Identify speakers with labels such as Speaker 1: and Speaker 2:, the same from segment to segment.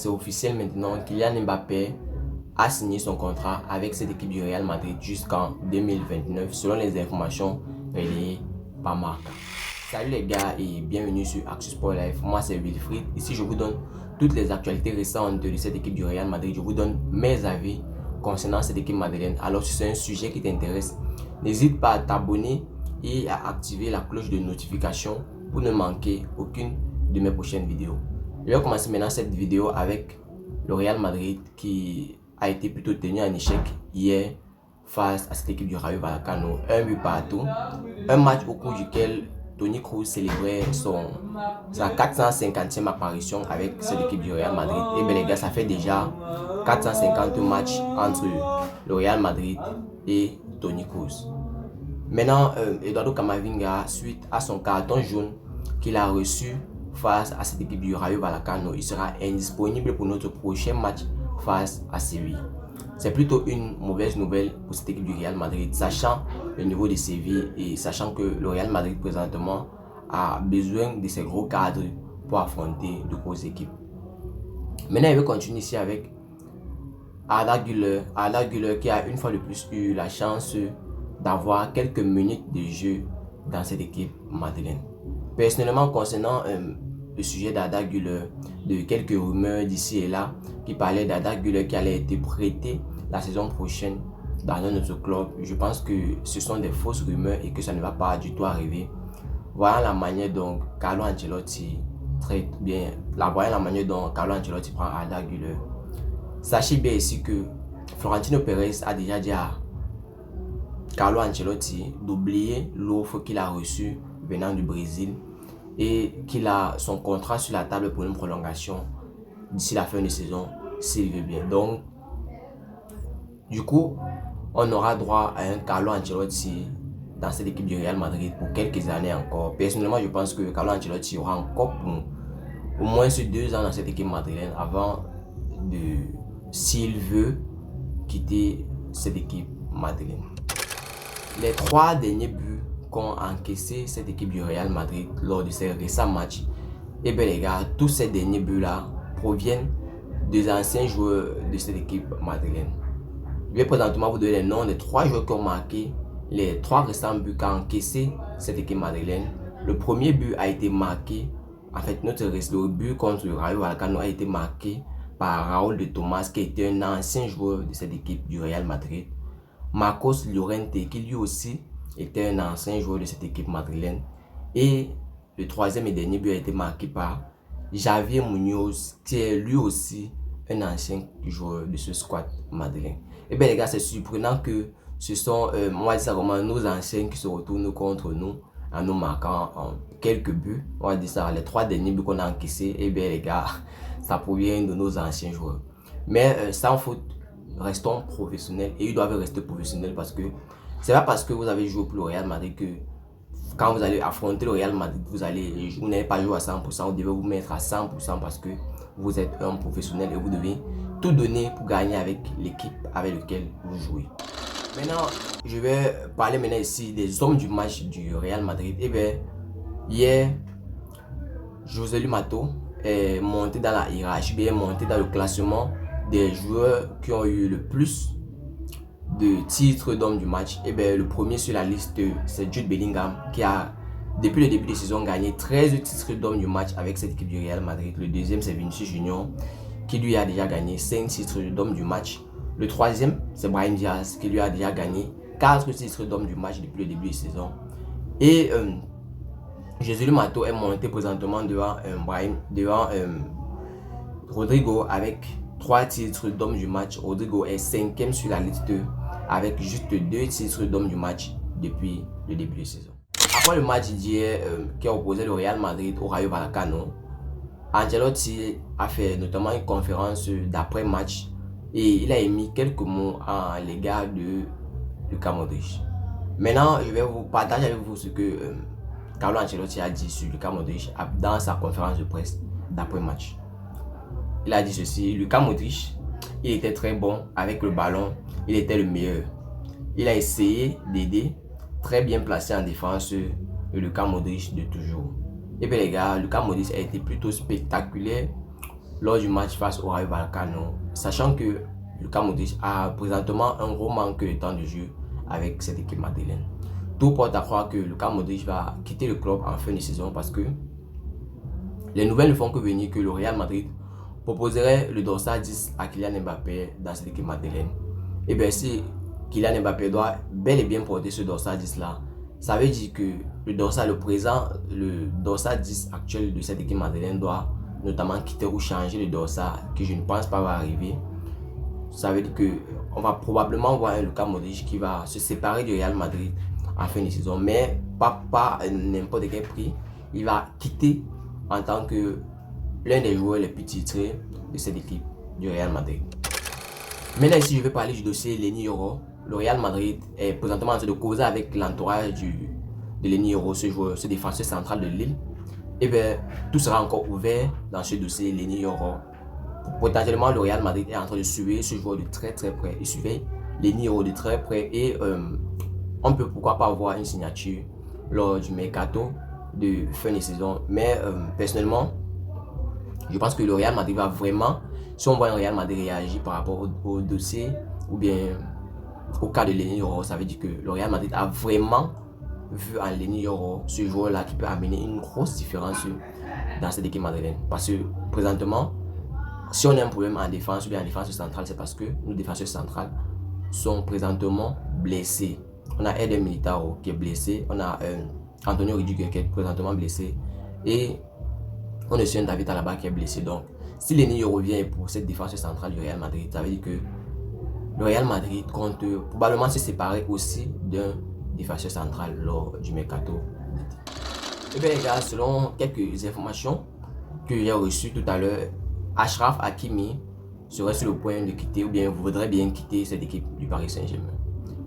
Speaker 1: c'est officiel maintenant. Kylian Mbappé a signé son contrat avec cette équipe du Real Madrid jusqu'en 2029 selon les informations relayées par Marca. Salut les gars et bienvenue sur Actu Sport Live. Moi c'est Wilfried. Ici je vous donne toutes les actualités récentes de cette équipe du Real Madrid. Je vous donne mes avis concernant cette équipe madrilène. Alors si c'est un sujet qui t'intéresse, n'hésite pas à t'abonner et à activer la cloche de notification pour ne manquer aucune de mes prochaines vidéos. Je vais commencer maintenant cette vidéo avec le Real Madrid qui a été plutôt tenu en échec hier face à cette équipe du Rayo Vallecano. Un but partout. Un match au cours duquel Toni Kroos célébrait sa 450e apparition avec cette équipe du Real Madrid. Et bien les gars, ça fait déjà 450 matchs entre le Real Madrid et Toni Kroos. Maintenant, Eduardo Camavinga, suite à son carton jaune qu'il a reçu face à cette équipe du Rayo Vallecano, il sera indisponible pour notre prochain match face à Séville. C'est plutôt une mauvaise nouvelle pour cette équipe du Real Madrid, sachant le niveau de Séville et sachant que le Real Madrid présentement a besoin de ses gros cadres pour affronter de grosses équipes. Maintenant, il veut continuer ici avec Arda Güler qui a une fois de plus eu la chance d'avoir quelques minutes de jeu dans cette équipe madrilène. Personnellement, concernant le sujet d'Arda Güler, de quelques rumeurs d'ici et là qui parlaient d'Arda Güler qui allait être prêté la saison prochaine dans un autre club, je pense que ce sont des fausses rumeurs et que ça ne va pas du tout arriver. Voyant la manière dont Carlo Ancelotti prend Arda Güler, sachez bien ici que Florentino Pérez a déjà dit à Carlo Ancelotti d'oublier l'offre qu'il a reçue venant du Brésil et qu'il a son contrat sur la table pour une prolongation d'ici la fin de saison s'il veut bien. Donc du coup on aura droit à un Carlo Ancelotti dans cette équipe du Real Madrid pour quelques années encore. Personnellement, je pense que Carlo Ancelotti aura encore au moins 2 ans dans cette équipe madrilène avant de, s'il veut, quitter cette équipe madrilène. Les 3 derniers buts qu'ont encaissé cette équipe du Real Madrid lors de ces récents matchs, et bien les gars, tous ces derniers buts là proviennent des anciens joueurs de cette équipe madrilène. Je vais présentement vous donner les noms des 3 joueurs qui ont marqué les 3 récents buts qu'a encaissé cette équipe madrilène. Le premier but a été marqué, en fait le but contre le Rayo Vallecano a été marqué par Raúl de Tomás qui était un ancien joueur de cette équipe du Real Madrid. Marcos Llorente qui lui aussi était un ancien joueur de cette équipe madrilène. Et le 3e et dernier but a été marqué par Javier Muñoz qui est lui aussi un ancien joueur de ce squad madrilène. Et bien les gars, c'est surprenant que ce sont nos anciens qui se retournent contre nous en nous marquant quelques buts. On va dire ça, les 3 derniers buts qu'on a encaissés, et bien les gars, ça provient de nos anciens joueurs. Mais sans faute, restons professionnels et ils doivent rester professionnels parce que c'est pas parce que vous avez joué pour le Real Madrid que quand vous allez affronter le Real Madrid, vous n'allez pas jouer à 100%, vous devez vous mettre à 100% parce que vous êtes un professionnel et vous devez tout donner pour gagner avec l'équipe avec laquelle vous jouez. Maintenant, je vais parler maintenant ici des hommes du match du Real Madrid. Et bien, hier, José Mato est monté dans la hiérarchie, bien monté dans le classement des joueurs qui ont eu le plus de titres d'homme du match. Et bien, le premier sur la liste, c'est Jude Bellingham qui a, depuis le début de saison, gagné 13 titres d'homme du match avec cette équipe du Real Madrid. Le deuxième, c'est Vinicius Junior qui lui a déjà gagné 5 titres d'homme du match. Le 3e, c'est Brahim Diaz qui lui a déjà gagné 4 titres d'homme du match depuis le début de saison. Et José Mato est monté présentement devant Rodrigo avec 3 titres d'homme du match. Rodrigo est 5e sur la liste avec juste 2 titres d'homme du match depuis le début de saison. Après le match d'hier qui a opposé le Real Madrid au Rayo Vallecano, Ancelotti a fait notamment une conférence d'après-match et il a émis quelques mots à l'égard de Luka Modric. Maintenant, je vais vous partager avec vous ce que Carlo Ancelotti a dit sur Luka Modric dans sa conférence de presse d'après-match. Il a dit ceci: Luka Modric, il était très bon avec le ballon, il était le meilleur. Il a essayé d'aider, très bien placé en défense, le Luka Modric de toujours. Et bien les gars, Luka Modric a été plutôt spectaculaire lors du match face au Rayo Vallecano, sachant que Luka Modric a présentement un gros manque de temps de jeu avec cette équipe madrilène. Tout porte à croire que Luka Modric va quitter le club en fin de saison parce que les nouvelles ne font que venir que le Real Madrid proposerait le dossard 10 à Kylian Mbappé dans cette équipe madrilène. Et bien si Kylian Mbappé doit bel et bien porter ce dossard 10 là, ça veut dire que le dossard 10 actuel de cette équipe madrilène doit notamment quitter ou changer le dossard que je ne pense pas va arriver. Ça veut dire que on va probablement voir un Luka Modric qui va se séparer du Real Madrid en fin de saison, mais pas n'importe quel prix. Il va quitter en tant que l'un des joueurs les plus titrés de cette équipe du Real Madrid. Maintenant ici je vais parler du dossier Leny Yoro. Le Real Madrid est présentement en train de causer avec l'entourage de Leny Yoro, ce défenseur central de Lille. Et bien tout sera encore ouvert dans ce dossier Leny Yoro. Potentiellement le Real Madrid est en train de suivre ce joueur de très près. Il suivait Leny Yoro de très près et on peut pourquoi pas avoir une signature lors du mercato de fin de saison. Mais personnellement, je pense que le Real Madrid va vraiment, si on voit un Real Madrid réagir par rapport au dossier ou bien au cas de Leny Yoro, ça veut dire que le Real Madrid a vraiment vu en Leny Yoro ce joueur là qui peut amener une grosse différence dans cette équipe madrilène. Parce que présentement, si on a un problème en défense ou bien en défense centrale, c'est parce que nos défenseurs centrales sont présentement blessés. On a Eder Militao qui est blessé, on a Antonio Rudiger qui est présentement blessé et on a aussi un David Alaba qui est blessé. Donc si Leny Yoro revient pour cette défense centrale du Real Madrid, ça veut dire que le Real Madrid compte probablement se séparer aussi d'un défenseur central lors du mercato. Et bien les gars, selon quelques informations que j'ai reçues tout à l'heure, Achraf Hakimi serait sur le point de quitter ou bien voudrait bien quitter cette équipe du Paris Saint-Germain.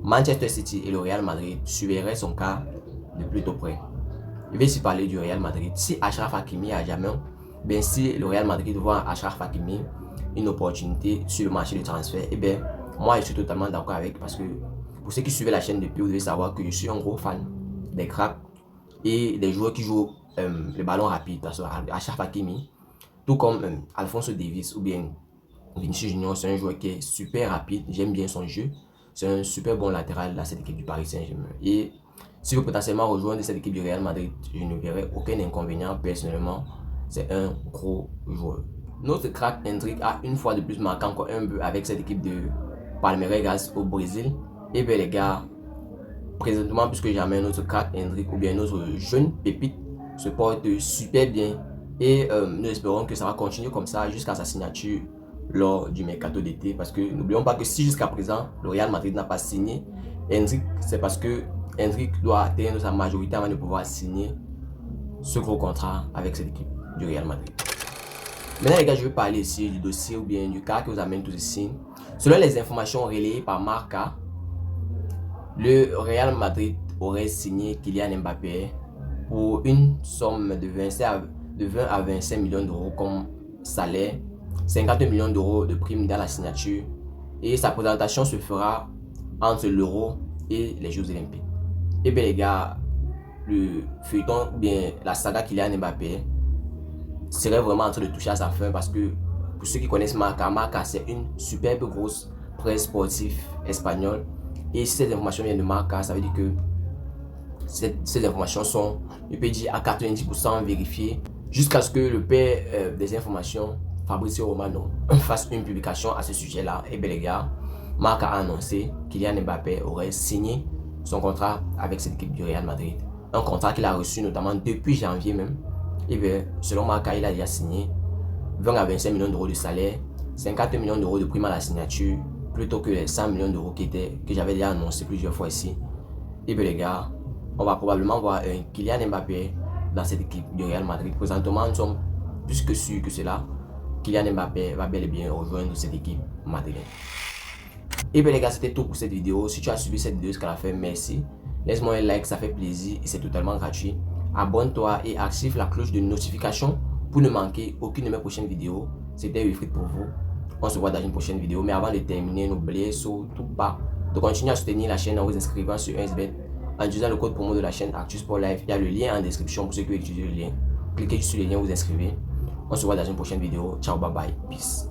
Speaker 1: Manchester City et le Real Madrid suivraient son cas de plutôt près. Je vais ici parler du Real Madrid. Si Achraf Hakimi a jamais, bien si le Real Madrid voit Achraf Hakimi une opportunité sur le marché de transfert, et bien moi je suis totalement d'accord avec, parce que pour ceux qui suivent la chaîne depuis, vous devez savoir que je suis un gros fan des cracks et des joueurs qui jouent le ballon rapide. Parce que Achraf Hakimi, tout comme Alphonso Davies ou bien Vinicius Junior, c'est un joueur qui est super rapide, j'aime bien son jeu. C'est un super bon latéral dans cette équipe du Paris Saint-Germain. Et si vous potentiellement rejoindre cette équipe du Real Madrid, je ne verrai aucun inconvénient. Personnellement, c'est un gros joueur. Notre crack Endrick a une fois de plus marqué encore un but avec cette équipe de Palmeiras au Brésil. Et bien les gars, présentement, puisque jamais notre crack Endrick ou bien notre jeune pépite se porte super bien. Et nous espérons que ça va continuer comme ça jusqu'à sa signature lors du mercato d'été, parce que n'oublions pas que si jusqu'à présent le Real Madrid n'a pas signé Endrick, c'est parce que Endrick doit atteindre sa majorité avant de pouvoir signer ce gros contrat avec cette équipe du Real Madrid. Maintenant les gars, je vais parler ici du dossier ou bien du cas qui vous amène tous ici. Selon les informations relayées par Marca, le Real Madrid aurait signé Kylian Mbappé pour une somme de 20 à 25 millions d'euros comme salaire, 50 millions d'euros de primes dans la signature, et sa présentation se fera entre l'Euro et les Jeux Olympiques. Et bien les gars, le feuilleton, bien la saga Kylian Mbappé serait vraiment en train de toucher à sa fin, parce que pour ceux qui connaissent Marca, c'est une superbe grosse presse sportive espagnole, et si ces informations viennent de Marca, ça veut dire que ces informations sont, je peux dire, à 90% vérifiées, jusqu'à ce que le père des informations, Fabrizio Romano, fasse une publication à ce sujet-là. Et bien les gars, Marca a annoncé que Kylian Mbappé aurait signé son contrat avec cette équipe du Real Madrid. Un contrat qu'il a reçu notamment depuis janvier même. Et bien, selon Marca, il a déjà signé 20 à 25 millions d'euros de salaire, 50 millions d'euros de prime à la signature, plutôt que les 100 millions d'euros que j'avais déjà annoncé plusieurs fois ici. Et bien les gars, on va probablement voir un Kylian Mbappé dans cette équipe du Real Madrid. Présentement, nous sommes plus que sûrs que cela. Kylian Mbappé va bel et bien rejoindre cette équipe madrilène. Et bien les gars, c'était tout pour cette vidéo. Si tu as suivi cette vidéo jusqu'à la fin, merci. Laisse-moi un like, ça fait plaisir et c'est totalement gratuit. Abonne-toi et active la cloche de notification pour ne manquer aucune de mes prochaines vidéos. C'était Wilfried pour vous. On se voit dans une prochaine vidéo. Mais avant de terminer, n'oubliez surtout pas de continuer à soutenir la chaîne en vous inscrivant sur 1xBet en utilisant le code promo de la chaîne Actu Sport Live. Il y a le lien en description pour ceux qui veulent utiliser le lien. Cliquez sur le lien, vous inscrivez. On se voit dans une prochaine vidéo. Ciao, bye bye, peace.